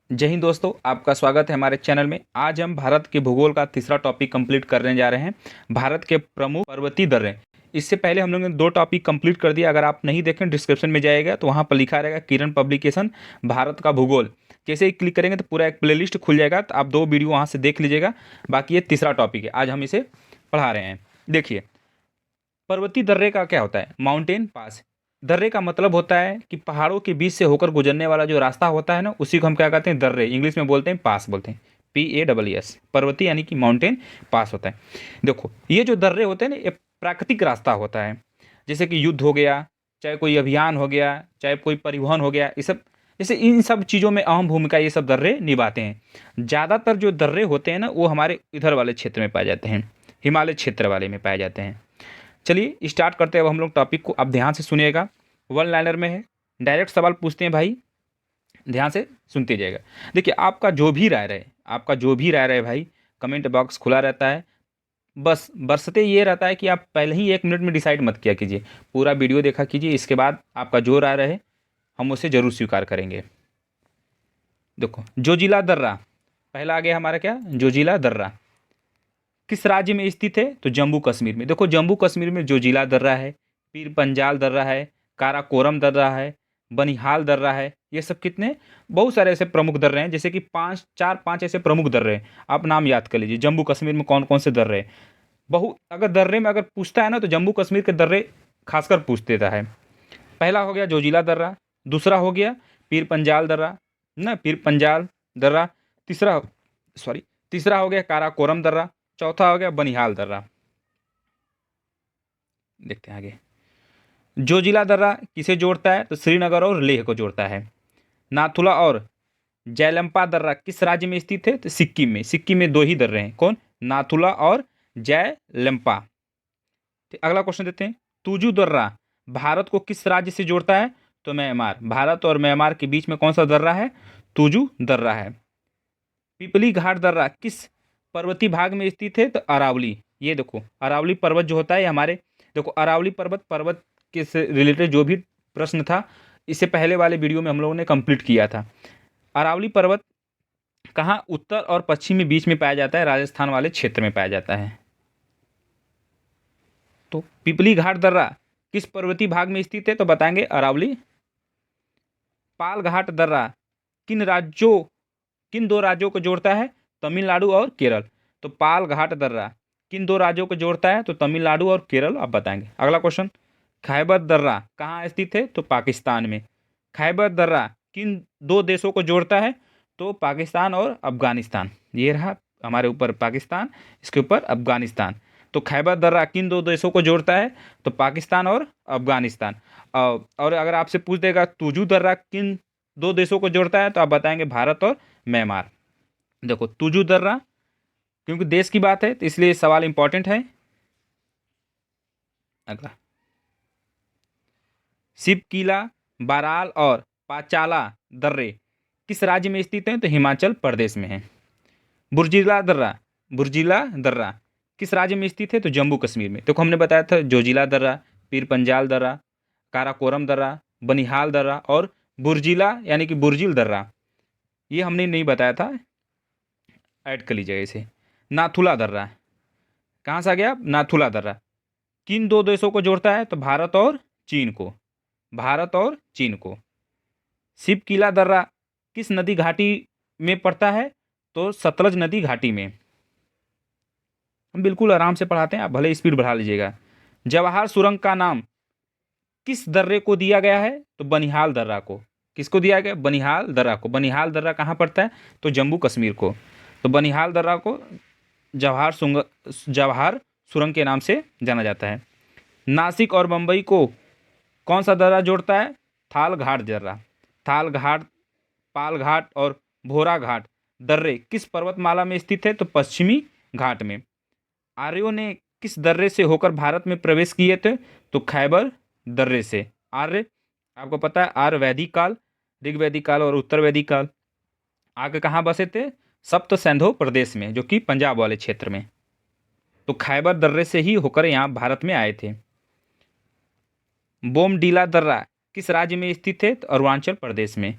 जय हिंद दोस्तों, आपका स्वागत है हमारे चैनल में। आज हम भारत के भूगोल का तीसरा टॉपिक कंप्लीट करने जा रहे हैं, भारत के प्रमुख पर्वतीय दर्रे। इससे पहले हम लोगों ने 2 टॉपिक कंप्लीट कर दिया। अगर आप नहीं देखें, डिस्क्रिप्शन में जाइएगा तो वहाँ पर लिखा रहेगा किरण पब्लिकेशन भारत का भूगोल। जैसे ही क्लिक करेंगे तो पूरा एक प्लेलिस्ट खुल जाएगा, तो आप 2 वीडियो वहाँ से देख लीजिएगा। बाकी ये तीसरा टॉपिक है, आज हम इसे पढ़ा रहे हैं। देखिए, पर्वतीय दर्रे का क्या होता है? Mountain pass. दर्रे का मतलब होता है कि पहाड़ों के बीच से होकर गुजरने वाला जो रास्ता होता है ना, उसी को हम क्या कहते हैं? दर्रे। इंग्लिश में बोलते हैं पास, बोलते हैं PASS। पर्वतीय यानी कि माउंटेन पास होता है। देखो, ये जो दर्रे होते हैं ना, ये प्राकृतिक रास्ता होता है। जैसे कि युद्ध हो गया, चाहे कोई अभियान हो गया, चाहे कोई परिवहन हो गया, ये सब जैसे इन सब चीज़ों में अहम भूमिका ये सब दर्रे निभाते हैं। ज़्यादातर जो दर्रे होते हैं ना, वो हमारे इधर वाले क्षेत्र में पाए जाते हैं, हिमालय क्षेत्र वाले में पाए जाते हैं। चलिए स्टार्ट करते हैं अब हम लोग टॉपिक को। आप ध्यान से सुनिएगा, वन लाइनर में है, डायरेक्ट सवाल पूछते हैं भाई, ध्यान से सुनते जाइएगा। देखिए, आपका जो भी राय रहे भाई, कमेंट बॉक्स खुला रहता है। बस बरसते ये रहता है कि आप पहले ही 1 मिनट में डिसाइड मत किया कीजिए, पूरा वीडियो देखा कीजिए। इसके बाद आपका जो राय रहे हम उसे ज़रूर स्वीकार करेंगे। देखो, जोजिला दर्रा पहला आ गया हमारा, क्या? जोजिला दर्रा किस राज्य में स्थित है? तो जम्मू कश्मीर में। देखो, जम्मू कश्मीर में जोजिला दर्रा है, पीर पंजाल दर्रा है, काराकोरम दर्रा है, बनिहाल दर्रा है। ये सब कितने बहुत सारे ऐसे प्रमुख दर्रे हैं, जैसे कि 5 ऐसे प्रमुख दर्रे हैं। आप नाम याद कर लीजिए, जम्मू कश्मीर में कौन कौन से दर्रे हैं। अगर दर्रे में अगर पूछता है ना, तो जम्मू कश्मीर के दर्रे खासकर पूछ देता है। पहला हो गया जोजिला दर्रा, दूसरा हो गया पीर पंजाल दर्रा, ना पीर पंजाल दर्रा, तीसरा सॉरी तीसरा हो गया काराकोरम दर्रा, चौथा हो गया बनिहाल दर्रा। देखते हैं आगे। जोजिला दर्रा किसे जोड़ता है? तो श्रीनगर और लेह को जोड़ता है। नाथुला और जयलंपा दर्रा किस राज्य में स्थित है? तो सिक्किम में। सिक्किम में 2 ही दर्रे हैं, कौन? नाथुला और जयलंपा। ठीक, अगला क्वेश्चन देते हैं। तुजू दर्रा भारत को किस राज्य से जोड़ता है? तो म्यांमार। भारत और म्यांमार के बीच में कौन सा दर्रा है? तुजू दर्रा है। पिपली घाट दर्रा किस पर्वतीय भाग में स्थित है? तो अरावली। ये देखो, अरावली पर्वत जो होता है हमारे, देखो अरावली पर्वत के से रिलेटेड जो भी प्रश्न था, इससे पहले वाले वीडियो में हम लोगों ने कंप्लीट किया था। अरावली पर्वत कहाँ उत्तर और पश्चिम में बीच में पाया जाता है? राजस्थान वाले क्षेत्र में पाया जाता है। तो पिपली घाट दर्रा किस पर्वतीय भाग में स्थित है? तो बताएंगे अरावली। पाल घाट दर्रा किन 2 राज्यों को जोड़ता है? तमिलनाडु और केरल। तो पाल घाट दर्रा किन 2 राज्यों को जोड़ता है? तो तमिलनाडु और केरल। आप बताएंगे। अगला क्वेश्चन, खैबर दर्रा कहाँ स्थित है? तो पाकिस्तान में। खैबर दर्रा किन 2 देशों को जोड़ता है? तो पाकिस्तान और अफगानिस्तान। ये रहा हमारे ऊपर पाकिस्तान, इसके ऊपर अफगानिस्तान। तो खैबर दर्रा किन 2 देशों को जोड़ता है? तो पाकिस्तान और अफगानिस्तान। और अगर आपसे पूछ देगा तुजू दर्रा किन 2 देशों को जोड़ता है? तो आप बताएंगे भारत और म्यांमार। देखो, तुजू दर्रा, क्योंकि देश की बात है तो इसलिए सवाल इंपॉर्टेंट है। अगला, शिवकीला, बाराल और पाचाला दर्रे किस राज्य में स्थित हैं? तो हिमाचल प्रदेश में है। बुर्जिला दर्रा किस राज्य में स्थित है? तो जम्मू कश्मीर में। देखो, हमने बताया था जोजिला दर्रा, पीर पंजाल दर्रा, काराकोरम दर्रा, बनिहाल दर्रा और बुर्जिला यानी कि बुर्जिल दर्रा, ये हमने नहीं बताया था, ऐड कर लीजिएगा इसे। नाथुला दर्रा कहाँ से आ गया? नाथुला दर्रा किन 2 देशों को जोड़ता है? तो भारत और चीन को। भारत और चीन को। शिवकीला दर्रा किस नदी घाटी में पड़ता है? तो सतलज नदी घाटी में। हम बिल्कुल आराम से पढ़ाते हैं, आप भले स्पीड बढ़ा लीजिएगा। जवाहर सुरंग का नाम किस दर्रे को दिया गया है? तो बनिहाल दर्रा को। किसको दिया गया? बनिहाल दर्रा को। बनिहाल दर्रा कहाँ पड़ता है? तो जम्मू कश्मीर को। तो बनिहाल दर्रा को जवाहर सुरंग के नाम से जाना जाता है। नासिक और मुंबई को कौन सा दर्रा जोड़ता है? थाल घाट दर्रा। थाल घाट, पाल घाट और भोरा घाट दर्रे किस पर्वतमाला में स्थित है? तो पश्चिमी घाट में। आर्यों ने किस दर्रे से होकर भारत में प्रवेश किए थे? तो खैबर दर्रे से। आर्य, आपको पता है आर्य वैदिक काल, ऋग्वैदिक काल और उत्तर वैदिक काल। आगे कहाँ बसे थे? सप्त सिंधु प्रदेश में, जो कि पंजाब वाले क्षेत्र में। तो खैबर दर्रे से ही होकर यहाँ भारत में आए थे। बोमडीला दर्रा किस राज्य में स्थित है? तो अरुणाचल प्रदेश में।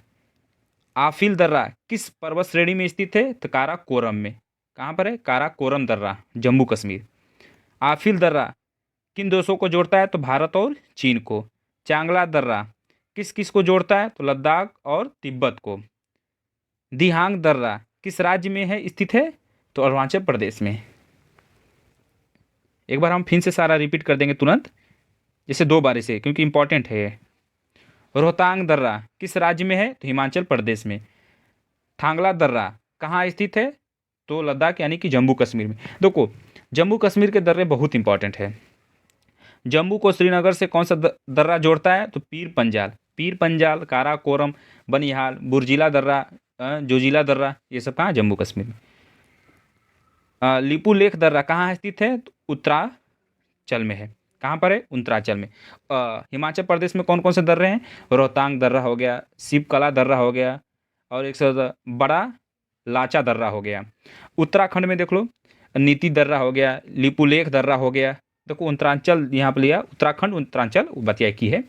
आफिल दर्रा किस पर्वत श्रेणी में स्थित है? तो काराकोरम में। कहाँ पर है? काराकोरम दर्रा, जम्मू कश्मीर। आफिल दर्रा किन देशों को जोड़ता है? तो भारत और चीन को। चांगला दर्रा किस किस को जोड़ता है? तो लद्दाख और तिब्बत को। दिहांग दर्रा किस राज्य में है स्थित है? तो अरुणाचल प्रदेश में। एक बार हम फिर से सारा रिपीट कर देंगे तुरंत, जैसे 2 बार से, क्योंकि इंपॉर्टेंट है ये। रोहतांग दर्रा किस राज्य में है? तो हिमाचल प्रदेश में। थांगला दर्रा कहाँ स्थित है? तो लद्दाख यानी कि जम्मू कश्मीर में। देखो, जम्मू कश्मीर के दर्रे बहुत इंपॉर्टेंट है। जम्मू को श्रीनगर से कौन सा दर्रा जोड़ता है? तो पीर पंजाल। पीर पंजाल, काराकोरम, बनिहाल, बुर्जिला दर्रा, जोजिला दर्रा, ये सब कहाँ? जम्मू कश्मीर में। लिपू लेख दर्रा कहाँ स्थित है? तो उत्तरांचल में है। कहाँ पर है? उत्तरांचल में। हिमाचल प्रदेश में कौन कौन से दर्रे हैं? रोहतांग दर्रा हो गया, शिवकला दर्रा हो गया, और एक सौ बड़ा लाचा दर्रा हो गया। उत्तराखंड में देख लो, नीति दर्रा हो गया, लिपुलेख दर्रा हो गया। देखो उत्तरांचल यहाँ पर लिया, उत्तराखंड उत्तरांचल बतिया की है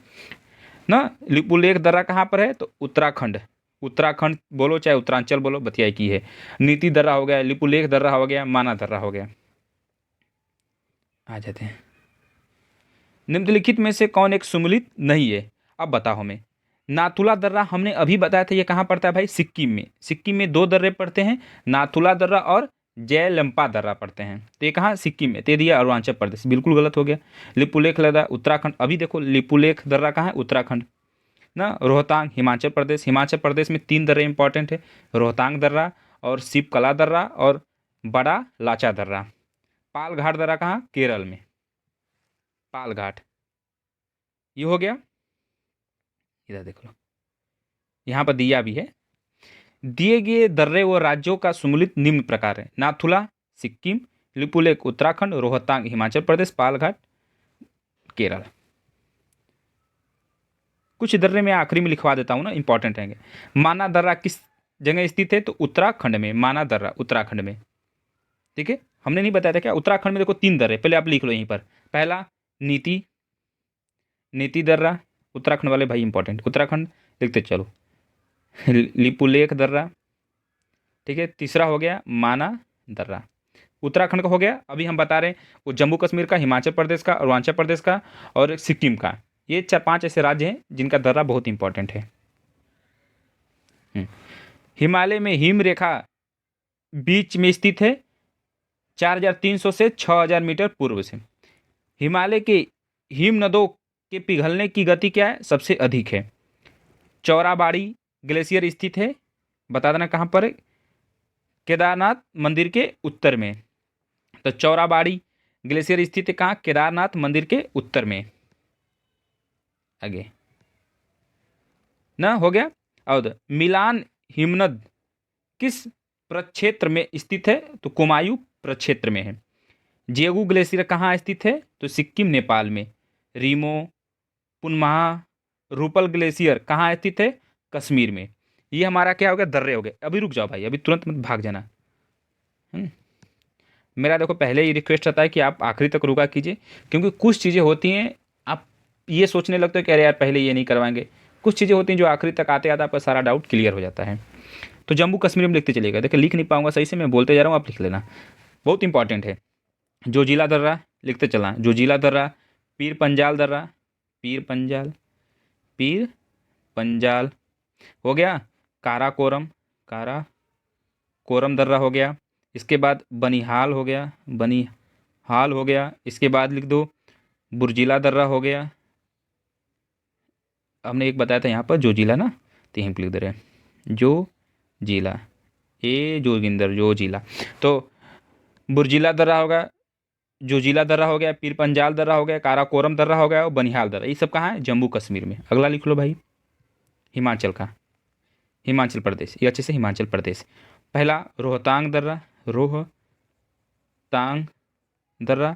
ना। लिपुलेख दर्रा कहाँ पर है? तो उत्तराखंड। उत्तराखंड बोलो चाहे उत्तरांचल बोलो, बतिया की है। नीति दर्रा हो गया, लिपुलेख दर्रा हो गया, माना दर्रा हो गया। आ जाते हैं, निम्नलिखित में से कौन एक सम्मिलित नहीं है? अब बताओ हमें। नाथुला दर्रा हमने अभी बताया था, ये कहाँ पड़ता है भाई? सिक्किम में। सिक्किम में 2 दर्रे पड़ते हैं, नाथुला दर्रा और जयलंपा दर्रा पड़ते हैं। तो ये कहाँ? सिक्किम में। ते दिया अरुणाचल प्रदेश, बिल्कुल गलत हो गया। लिपुलेख दर्रा उत्तराखंड। अभी देखो, लिपुलेख दर्रा कहाँ है? उत्तराखंड ना। रोहतांग हिमाचल प्रदेश। हिमाचल प्रदेश में 3 दर्रे इंपॉर्टेंट है, रोहतांग दर्रा और शिवकला दर्रा और बड़ा लाचा दर्रा। पालघाट दर्रा कहाँ? केरल में। पालघाट, ये हो गया। इधर देख लो, यहाँ पर दिया भी है। दिए गए दर्रे व राज्यों का सम्मिलित निम्न प्रकार है: नाथुला सिक्किम, लिपुलेख उत्तराखंड, रोहतांग हिमाचल प्रदेश, पालघाट केरल। कुछ दर्रे मैं आखिरी में लिखवा देता हूँ ना, इंपॉर्टेंट रहेंगे। माना दर्रा किस जगह स्थित है? तो उत्तराखंड में। माना दर्रा उत्तराखंड में। ठीक है, हमने नहीं बताया था क्या? उत्तराखंड में देखो 3 दर्रे, पहले आप लिख लो यहीं पर। पहला नीति, नीति दर्रा, उत्तराखंड वाले भाई इंपॉर्टेंट, उत्तराखंड लिखते चलो। लिपुलेख दर्रा, ठीक है। तीसरा हो गया माना दर्रा, उत्तराखंड का हो गया। अभी हम बता रहे हैं वो जम्मू कश्मीर का, हिमाचल प्रदेश का, अरुणाचल प्रदेश का और सिक्किम का। ये 4-5 ऐसे राज्य हैं जिनका दर्रा बहुत इंपॉर्टेंट है। हिमालय में हिम रेखा बीच में स्थित है 4300 से 6000 मीटर पूर्व से। हिमालय के हिम नदों के पिघलने की गति क्या है? सबसे अधिक है। चौराबाड़ी ग्लेशियर स्थित है, बता देना कहाँ पर है? केदारनाथ मंदिर के उत्तर में। तो चौराबाड़ी ग्लेशियर स्थित है कहाँ? केदारनाथ मंदिर के उत्तर में। आगे ना हो गया। और मिलान हिमनद किस प्रक्षेत्र में स्थित है? तो कुमायूं प्रक्षेत्र में है। जेगू ग्लेशियर कहाँ स्थित है? तो सिक्किम नेपाल में। रीमो, पुनमहा, रूपल ग्लेशियर कहाँ स्थित है? कश्मीर में। ये हमारा क्या हो गया? दर्रे हो गए। अभी रुक जाओ भाई, अभी तुरंत मत भाग जाना। मेरा देखो पहले ही रिक्वेस्ट रहता है कि आप आखिरी तक रुका कीजिए, क्योंकि कुछ चीज़ें होती हैं आप ये सोचने लगते हो कि अरे यार पहले ये नहीं करवाएंगे। कुछ चीज़ें होती हैं जो आखिरी तक आते आते आपका सारा डाउट क्लियर हो जाता है। तो जम्मू कश्मीर में लिखते चलिएगा। देखिए लिख नहीं पाऊंगा सही से, मैं बोलते जा रहा हूँ, आप लिख लेना, बहुत इंपॉर्टेंट है। जोजिला दर्रा लिखते चलना, जोजिला दर्रा। पीर पंजाल दर्रा, पीर पंजाल, पीर पंजाल हो गया। काराकोरम, काराकोरम दर्रा हो गया। इसके बाद बनिहाल हो गया, बनिहाल हो गया। इसके बाद लिख दो बुर्जिला दर्रा हो गया। हमने एक बताया था यहाँ पर जोजिला ना, तो यहीं पर लिख दे रहे हैं जो जिला, ए जोगिंदर जो जिला। तो बुर्जिला दर्रा होगा, जोजिला दर्रा हो गया, पीर पंजाल दर्रा हो गया, काराकोरम दर्रा हो गया और बनिहाल दर्रा। ये सब कहाँ है? जम्मू कश्मीर में। अगला लिख लो भाई, हिमाचल का, हिमाचल प्रदेश। ये अच्छे से, हिमाचल प्रदेश। पहला रोहतांग दर्रा, रोहतांग दर्रा।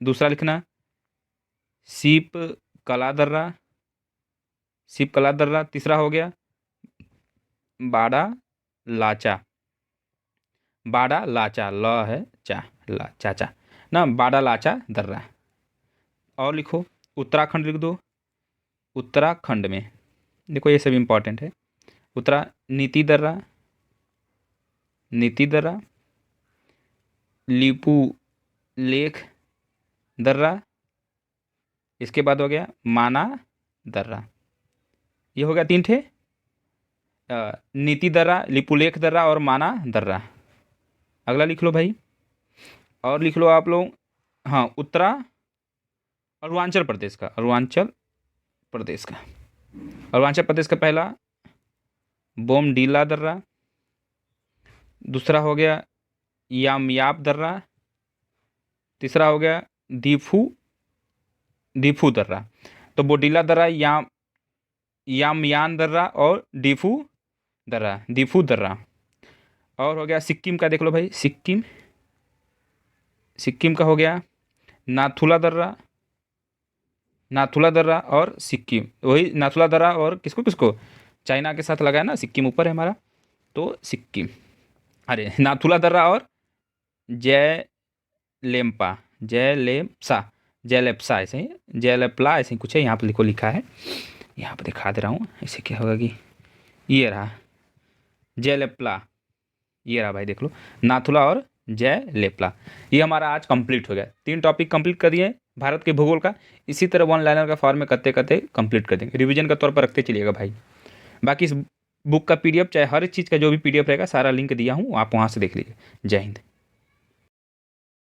दूसरा लिखना सीप कला दर्रा, सीप कला दर्रा। तीसरा हो गया बाड़ा लाचा, बाड़ा लाचा, ल है चा, ला चाचा ना, बाड़ा लाचा दर्रा। और लिखो उत्तराखंड लिख दो, उत्तराखंड में। देखो ये सब इंपॉर्टेंट है। उत्तरा नीति दर्रा, नीति दर्रा, लिपू लेख दर्रा, इसके बाद हो गया माना दर्रा। ये हो गया 3 ठे, नीति दर्रा, लिपुलेख दर्रा और माना दर्रा। अगला लिख लो भाई, और लिख लो आप लोग, हाँ, उत्तरा अरुणाचल प्रदेश का, अरुणाचल प्रदेश का, अरुणाचल प्रदेश का पहला बोमडीला दर्रा, दूसरा हो गया यामयाब दर्रा, तीसरा हो गया दीफू दर्रा। तो बोडीला दर्रा, यामयान दर्रा और दीफू दर्रा। और हो गया सिक्किम का, देख लो भाई, सिक्किम का हो गया नाथुला दर्रा और सिक्किम, वही नाथुला दर्रा और किसको चाइना के साथ लगाया ना, सिक्किम ऊपर है हमारा, तो सिक्किम, अरे नाथुला दर्रा और जयलेप्सा ऐसे ही, जयलेप्ला ऐसे ही कुछ है, यहाँ पर लिखा है, यहाँ पर दिखा दे रहा हूँ। ऐसे क्या होगा कि ये रहा जयलेप्ला, ये रहा भाई, देख लो, नाथुला और जयलेप्ला। ये हमारा आज कंप्लीट हो गया, 3 टॉपिक कंप्लीट कर दिए भारत के भूगोल का। इसी तरह 1 लाइनर का फॉर्म में करते कंप्लीट कर देंगे, रिवीजन का तौर पर रखते चलिएगा भाई। बाकी इस बुक का PDF, चाहे हर चीज़ का जो भी PDF रहेगा, सारा लिंक दिया हूँ, आप वहाँ से देख लीजिए। जय हिंद।